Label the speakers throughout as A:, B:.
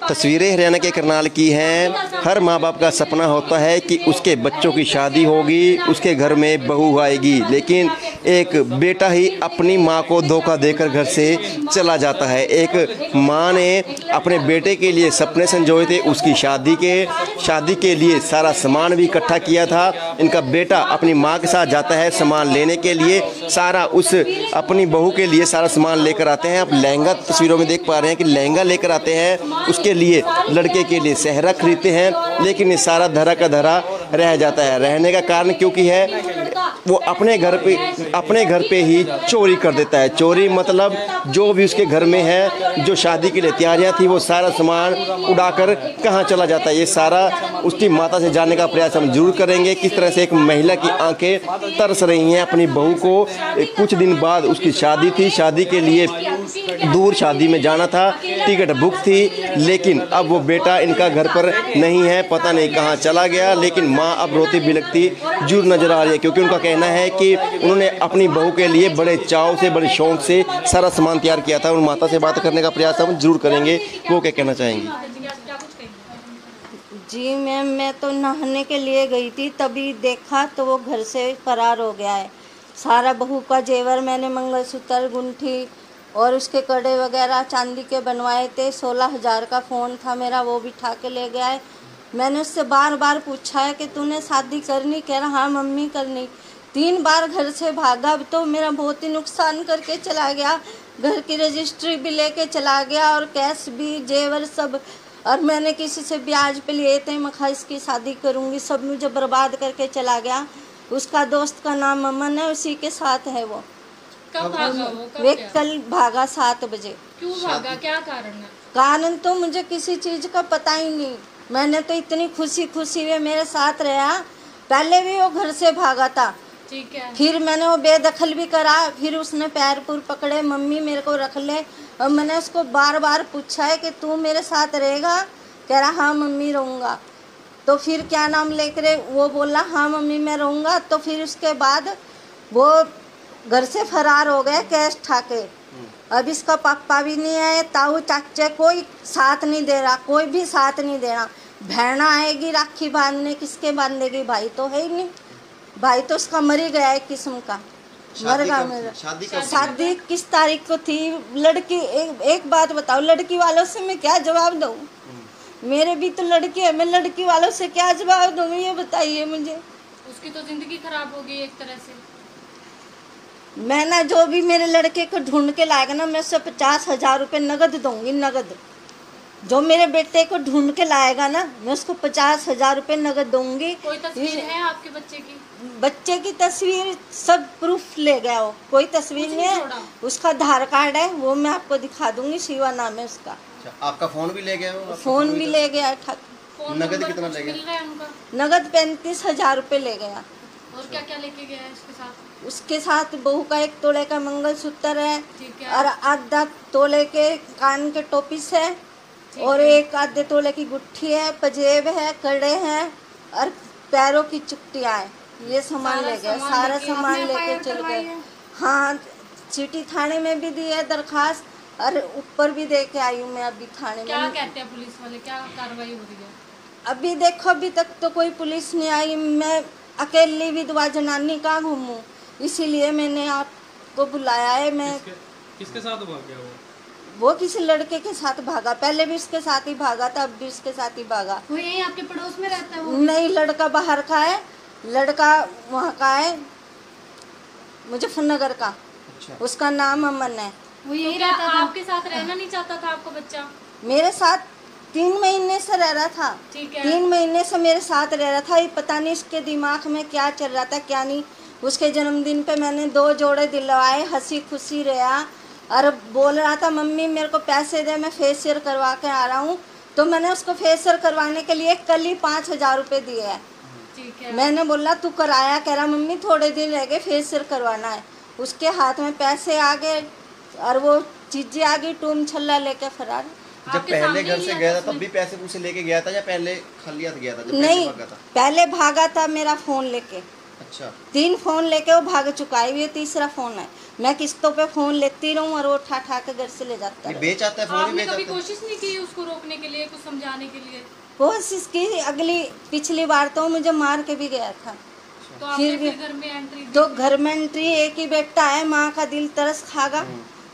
A: तस्वीरें हरियाणा के करनाल की हैं। हर माँ बाप का सपना होता है कि उसके बच्चों की शादी होगी, उसके घर में बहू आएगी, लेकिन एक बेटा ही अपनी माँ को धोखा देकर घर से चला जाता है। एक माँ ने अपने बेटे के लिए सपने संजोए थे, उसकी शादी के लिए सारा सामान भी इकट्ठा किया था। इनका बेटा अपनी माँ के साथ जाता है सामान लेने के लिए, सारा उस अपनी बहू के लिए सारा सामान लेकर आते हैं। आप लहंगा तस्वीरों में देख पा रहे हैं कि लहंगा लेकर आते हैं, उसके लिए लड़के के लिए सेहरा खरीदते हैं, लेकिन ये सारा धरा का धरा रह जाता है। रहने का कारण क्योंकि है वो अपने घर पे ही चोरी कर देता है। चोरी मतलब जो भी उसके घर में है, जो शादी के लिए तैयारियां थी, वो सारा सामान उड़ाकर कहाँ चला जाता है। ये सारा उसकी माता से जानने का प्रयास हम जरूर करेंगे। किस तरह से एक महिला की आंखें तरस रही हैं अपनी बहू को। कुछ दिन बाद उसकी शादी थी, शादी के लिए दूर शादी में जाना था, टिकट बुक थी, लेकिन अब वो बेटा इनका घर पर नहीं है, पता नहीं कहाँ चला गया। लेकिन माँ अब रोती बिलखती जरूर नजर आ रही है, क्योंकि उनका कहना है कि उन्होंने अपनी बहू के लिए बड़े चाव से, बड़े शौक से सारा सामान तैयार किया था। उन माता से बात करने का प्रयास हम जरूर करेंगे, वो क्या कहना चाहेंगी।
B: जी मैम, मैं तो नहाने के लिए गई थी, तभी देखा तो वो घर से फरार हो गया है। सारा बहू का जेवर मैंने मंगलसूत्र, गुंठी और उसके कड़े वगैरह चांदी के बनवाए थे। 16,000 का फ़ोन था मेरा, वो भी उठा के ले गया है। मैंने उससे बार बार पूछा है कि तूने शादी करनी, कह रहा हाँ मम्मी करनी। 3 बार घर से भागा, अब तो मेरा बहुत ही नुकसान करके चला गया। घर की रजिस्ट्री भी लेके चला गया और कैश भी, जेवर सब। और मैंने किसी से ब्याज पे लिए थे, मैं इसकी शादी करूँगी, सब मुझे बर्बाद करके चला गया। उसका दोस्त का नाम अमन है, उसी के साथ है वो।
C: कब भागा वो?
B: वे कल भागा 7 बजे।
C: क्यों भागा, क्या कारण है?
B: कारण तो मुझे किसी चीज़ का पता ही नहीं। मैंने तो इतनी खुशी वे मेरे साथ रहा। पहले भी वो घर से भागा था,
C: ठीक है।
B: फिर मैंने वो बेदखल भी करा, फिर उसने पैर पुर पकड़े, मम्मी मेरे को रख ले। और मैंने उसको बार बार पूछा है कि तू मेरे साथ रहेगा, कह रहा हाँ मम्मी रहूँगा। तो फिर क्या नाम लेकर वो बोला हाँ मम्मी मैं रहूँगा। तो फिर उसके बाद वो घर से फरार हो गया कैश ठाके। अब इसका पापा भी नहीं है, ताऊ चाचे कोई साथ नहीं दे रहा, कोई भी साथ नहीं दे रहा। बहना आएगी राखी बांधने, किसके बांधेगी? भाई तो है ही नहीं, भाई तो उसका मर ही गया है किस्म का, मर गया मेरा। शादी किस तारीख को थी? लड़की एक बात बताओ, लड़की वालों से मैं क्या जवाब दूँ? मेरे भी तो लड़की है, मैं लड़की वालों से क्या जवाब दूँ, ये बताइए मुझे।
C: उसकी तो जिंदगी खराब हो गई एक तरह से।
B: मैं ना जो भी मेरे लड़के को ढूंढ के लाएगा ना, मैं उससे 50,000 रुपये नगद दूंगी, नगद। जो मेरे बेटे को ढूंढ के लाएगा ना, मैं उसको 50,000 रुपये नगद दूंगी।
C: कोई तस्वीर है आपके बच्चे की?
B: बच्चे की तस्वीर सब प्रूफ ले गया वो, कोई तस्वीर नहीं है। उसका आधार कार्ड है, वो मैं आपको दिखा दूंगी, शिवा नाम है उसका।
A: आपका फोन भी ले गया वो?
B: फोन भी ले गया।
A: नगद कितना ले गया?
B: नगद 35,000 रुपये ले गया।
C: और क्या क्या लेके गया है उसके साथ?
B: उसके साथ बहू का 1 तोले का मंगलसूत्र है,
C: है।
B: और आधा तोले के कान के टोपिस है, और 1 आधे तोले की गुट्ठी है, पजेब है, कड़े हैं, और पैरों की चुट्टियाँ हैं। ये सामान ले गए, सारा सामान लेके चल गए। हाँ, सिटी थाने में भी दी है दरखास्त, और ऊपर भी दे के आई हूँ मैं अभी थाने में।
C: क्या कहते हैं पुलिस वाले, क्या कार्रवाई हो रही है?
B: अभी देखो, अभी तक तो कोई पुलिस नहीं आई। मैं अकेली विधवा जनानी कहाँ घूमूं, इसीलिए मैंने आपको बुलाया है। मैं
D: किसके साथ भाग गया
B: वो किसी लड़के के साथ भागा, पहले भी उसके साथ ही भागा था, अब भी उसके साथ ही भागा।
C: वो यहीं आपके पड़ोस में रहता है? वो
B: नहीं, लड़का बाहर का है, लड़का वहाँ का है, मुजफ्फरनगर का।
A: अच्छा।
B: उसका नाम अमन है।
C: वो यहीं रहता था? आपके साथ रहना नहीं चाहता था आपका बच्चा?
B: मेरे साथ 3 महीने से रह रहा था।
C: ठीक है।
B: 3 महीने से मेरे साथ रह रहा था। ये पता नहीं इसके दिमाग में क्या चल रहा था, क्या नहीं। उसके जन्मदिन पे मैंने 2 जोड़े दिलवाए, हंसी खुशी रहा, और बोल रहा था मम्मी मेरे को पैसे दे, मैं फेशियल करवा के आ रहा हूँ। तो मैंने उसको फेशियल करवाने के लिए कल ही 5,000 रुपये दिए हैं।
C: ठीक है।
B: मैंने बोला तू कराया, कह रहा मम्मी थोड़े दिन रह गए, फेशियल करवाना है। उसके हाथ में पैसे आ गए और वो चीजें आ गई, टूम छल्ला लेके फरार।
A: जब पहले घर से गया था तब भी पैसे पूसे लेके गया था, या पहले खाली हाथ गया था? जब
B: नहीं,
A: भागा था?
B: पहले भागा था मेरा फ़ोन लेके।
A: अच्छा।
B: 3 फ़ोन लेके वो भाग चुका है, ये तीसरा फ़ोन है। मैं किस्तों पे फ़ोन लेती रहूँ और वो उठा के घर से ले जाता है।
A: बेच आता है, फोन ही
C: आपने
A: बेच
C: कभी
A: आता है।
C: कोशिश नहीं की उसको रोकने के लिए, कुछ समझाने के लिए?
B: कोशिश की, पिछली बार तो मुझे मार के भी गया था।
C: तो आपने
B: फिर
C: फिर घर में एंट्री दी?
B: तो घर में एंट्री, एक ही बेटा है, माँ का दिल तरस खागा,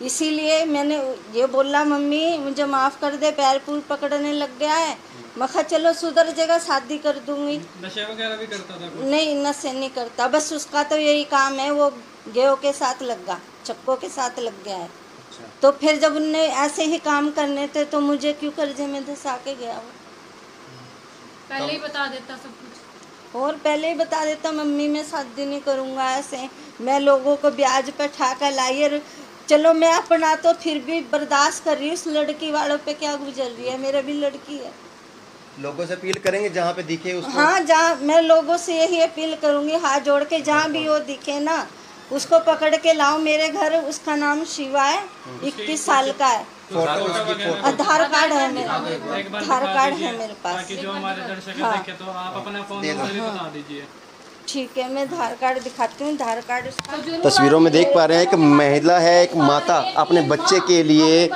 B: इसीलिए मैंने ये बोला मम्मी मुझे माफ़ कर दे, पैर पूर पकड़ने लग गया है। मैं कहा चलो सुधर जाएगा, शादी कर दूंगी।
D: नशे वगैरह भी करता था कुछ?
B: नहीं, नशे नहीं करता, बस उसका तो यही काम है, वो गेहूं के साथ लग गया, चक्कों के साथ लग गया है। तो फिर जब उनने ऐसे ही काम करने थे तो मुझे क्यों कर्जे में धंसा के गया वो?
C: पहले ही बता देता सब कुछ।
B: और पहले ही बता देता मम्मी मैं शादी नहीं करूँगा, ऐसे मैं लोगों को ब्याज पे ठाकर लाई, और चलो मैं अपना तो फिर भी बर्दाश्त कर रही हूँ, उस लड़की वालों पे क्या गुजर रही है, मेरा भी लड़की है।
A: लोगों से अपील करेंगे जहाँ पे दिखे उसको।
B: हाँ, जहाँ मैं लोगों से यही अपील करूँगी, हाथ जोड़ के, जहाँ भी वो दिखे ना उसको पकड़ के लाओ मेरे घर। उसका नाम शिवा है, 21 साल का है,
A: फोटो उसकी फोटो।
B: आधार कार्ड है मेरा,
D: एक बार
B: आधार
D: दिखा
B: कार्ड
D: दीजिए,
B: है मेरे पास।
D: ताकि जो हमारे दर्शक
B: हाँ।
D: देखे तो आप अपना फोन नंबर भी बता दीजिए।
B: ठीक है, मैं आधार कार्ड दिखाती हूँ, आधार कार्ड उसका।
A: तस्वीरों में देख पा रहे हैं, एक महिला है, एक माता अपने बच्चे के लिए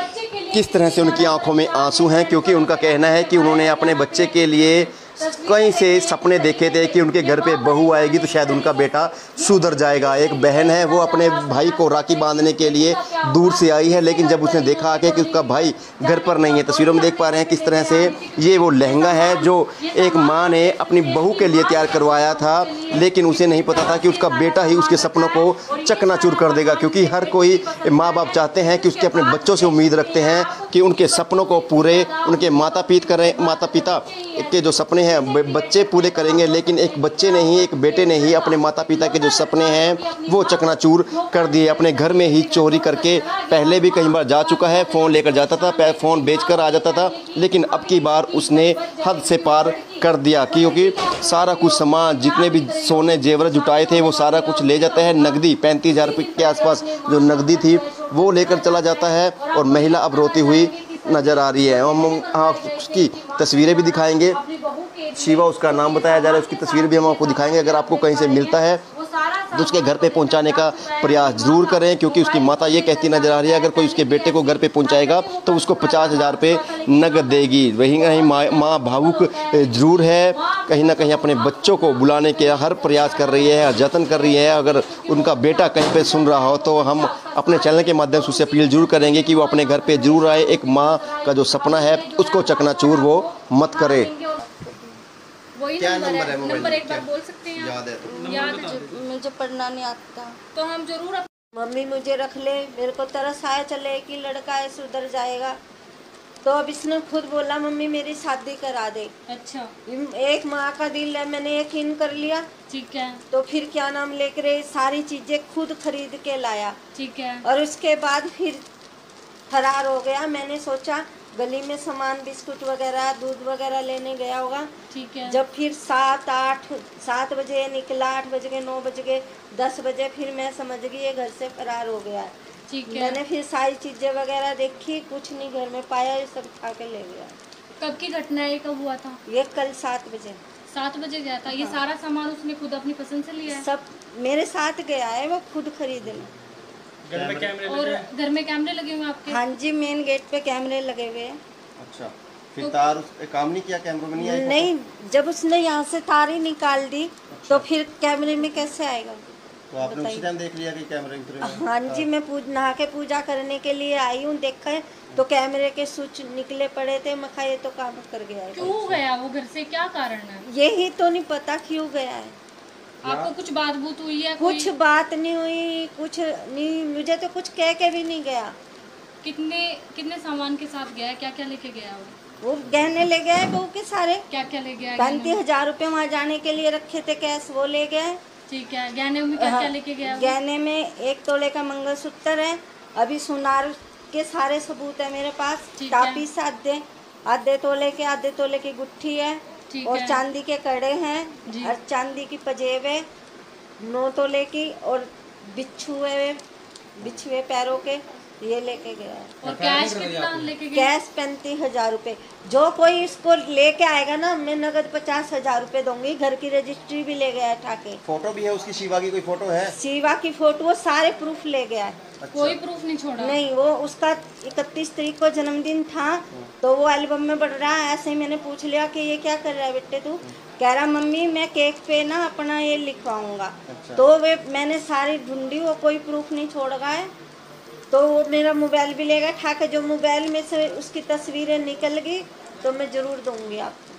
A: किस तरह से उनकी आंखों में आंसू हैं, क्योंकि उनका कहना है कि उन्होंने अपने बच्चे के लिए कहीं से सपने देखे थे कि उनके घर पे बहू आएगी तो शायद उनका बेटा सुधर जाएगा। एक बहन है, वो अपने भाई को राखी बांधने के लिए दूर से आई है, लेकिन जब उसने देखा कि उसका भाई घर पर नहीं है, तस्वीरों में देख पा रहे हैं किस तरह से ये वो लहंगा है जो एक माँ ने अपनी बहू के लिए तैयार करवाया था, लेकिन उसे नहीं पता था कि उसका बेटा ही उसके सपनों को चकनाचूर कर देगा। क्योंकि हर कोई माँ बाप चाहते हैं कि उसके अपने बच्चों से उम्मीद रखते हैं कि उनके सपनों को पूरे उनके माता पिता के जो सपने हैं बच्चे पूरे करेंगे, लेकिन एक बच्चे ने ही, एक बेटे ने ही अपने माता पिता के जो सपने हैं वो चकनाचूर कर दिए। अपने घर में ही चोरी करके पहले भी कई बार जा चुका है, फ़ोन लेकर जाता था, फ़ोन बेचकर आ जाता था, लेकिन अब की बार उसने हद से पार कर दिया, क्योंकि सारा कुछ सामान, जितने भी सोने जेवर जुटाए थे वो सारा कुछ ले जाता है। नकदी 35,000 रुपये के आसपास जो नकदी थी वो लेकर चला जाता है, और महिला अब रोती हुई नज़र आ रही है। हम उसकी तस्वीरें भी दिखाएंगे, शिवा उसका नाम बताया जा रहा है, उसकी तस्वीर भी हम आपको दिखाएंगे। अगर आपको कहीं से मिलता है तो उसके घर पे पहुंचाने का प्रयास ज़रूर करें, क्योंकि उसकी माता ये कहती नज़र आ रही है अगर कोई उसके बेटे को घर पे पहुंचाएगा तो उसको 50,000 रुपये नगद देगी। वहीं कहीं माँ भावुक ज़रूर है, कहीं ना कहीं अपने बच्चों को बुलाने के हर प्रयास कर रही है, जतन कर रही है। अगर उनका बेटा कहीं पर सुन रहा हो तो हम अपने चैनल के माध्यम से उसे अपील जरूर करेंगे कि वो अपने घर पर जरूर आए। एक माँ का जो सपना है उसको चकनाचूर वो मत करे।
C: वही
A: क्या
C: नंबर है,
A: मोबाइल
C: नंबर एक बार
A: क्या?
C: बोल सकते हैं?
A: याद है तो?
C: याद है
B: मुझे पढ़ना नहीं आता,
C: तो हम जरूर
B: मम्मी मुझे रख ले, मेरे को तरस आया, चले कि लड़का है सुधर जाएगा। तो अब इसने खुद बोला मम्मी मेरी शादी करा दे।
C: अच्छा,
B: एक माँ का दिल है, मैंने यकीन कर लिया।
C: ठीक है,
B: तो फिर क्या नाम लेकर सारी चीजें खुद खरीद के लाया,
C: ठीक है,
B: और उसके बाद फिर फरार हो गया। मैंने सोचा गली में सामान बिस्कुट वगैरह दूध वगैरह लेने गया होगा।
C: ठीक है।
B: जब फिर 7 बजे निकला, 8 बज गए, 9 बज गए, 10 बजे, फिर मैं समझ गई ये घर से फरार हो गया।
C: ठीक है।
B: मैंने फिर सारी चीजें वगैरह देखी, कुछ नहीं घर में पाया, ये सब खा के ले गया।
C: कब की घटना है, कब हुआ था?
B: ये कल 7 बजे।
C: 7 बजे गया था। ये सारा सामान उसने खुद अपनी पसंद से लिया है?
B: सब मेरे साथ गया है, वो खुद खरीदने।
D: घर में कैमरे
C: और घर में कैमरे लगे हुए हैं आपके?
B: हाँ जी, मेन गेट पे कैमरे लगे हुए हैं।
A: अच्छा, फिर तार काम नहीं किया, कैमरे में नहीं आया?
B: नहीं, जब उसने यहाँ से तार ही निकाल दी तो फिर कैमरे में कैसे आएगा?
A: तो आपने उसी टाइम देख लिया कि कैमरे उतरे हैं?
B: हाँ जी, मैं नहा के पूजा करने के लिए आई हूँ, देखा है तो कैमरे के स्विच निकले पड़े थे। मैं ये तो काम कर गया है।
C: क्यों गया वो घर से, क्या कारण है?
B: यही तो नहीं पता क्यों गया है।
C: आपको कुछ बात बूत हुई है?
B: कुछ बात नहीं हुई, कुछ नहीं, मुझे तो कुछ कह के भी नहीं गया।
C: कितने सामान के साथ गया है, क्या क्या लेके गया वो?
B: गहने ले गए बहू के सारे।
C: क्या क्या ले गया?
B: 35,000 रुपये वहाँ जाने के लिए रखे थे कैश, वो ले गए।
C: ठीक है। गहने में क्या क्या लेके गया वो?
B: गहने में 1 तोले का मंगलसूत्र है, अभी सुनार के सारे सबूत है मेरे पास।
C: ठीक है।
B: टापी से आधे तोले की गुट्ठी है, और चांदी के कड़े हैं, और चांदी की पजेब है 9 तोले की, और बिच्छुए पैरों के ये लेके गया है।
C: और कैश कितना लेके गया?
B: कैश 35,000 रुपये। जो कोई इसको लेके आएगा ना, मैं नगद 50,000 रुपये दूंगी। घर की रजिस्ट्री भी ले गया है ठाके।
A: फोटो भी है उसकी, शिवा की कोई फोटो है?
B: शिवा की फोटो, वो सारे प्रूफ ले गया है।
A: अच्छा।
C: कोई प्रूफ नहीं छोड़ा?
B: नहीं, वो उसका 31 तारीख को जन्मदिन था, तो वो एल्बम में बढ़ रहा है। ऐसे ही मैंने पूछ लिया कि ये क्या कर रहा है बेटे तू? कह रहा मम्मी मैं केक पे ना अपना ये लिखवाऊंगा।
A: अच्छा।
B: तो वे मैंने सारी ढूंढी, वो कोई प्रूफ नहीं छोड़ रहा है। तो वो मेरा मोबाइल भी लेगा ठाके। जो मोबाइल में से उसकी तस्वीरें निकल गई तो मैं ज़रूर दूंगी आपको।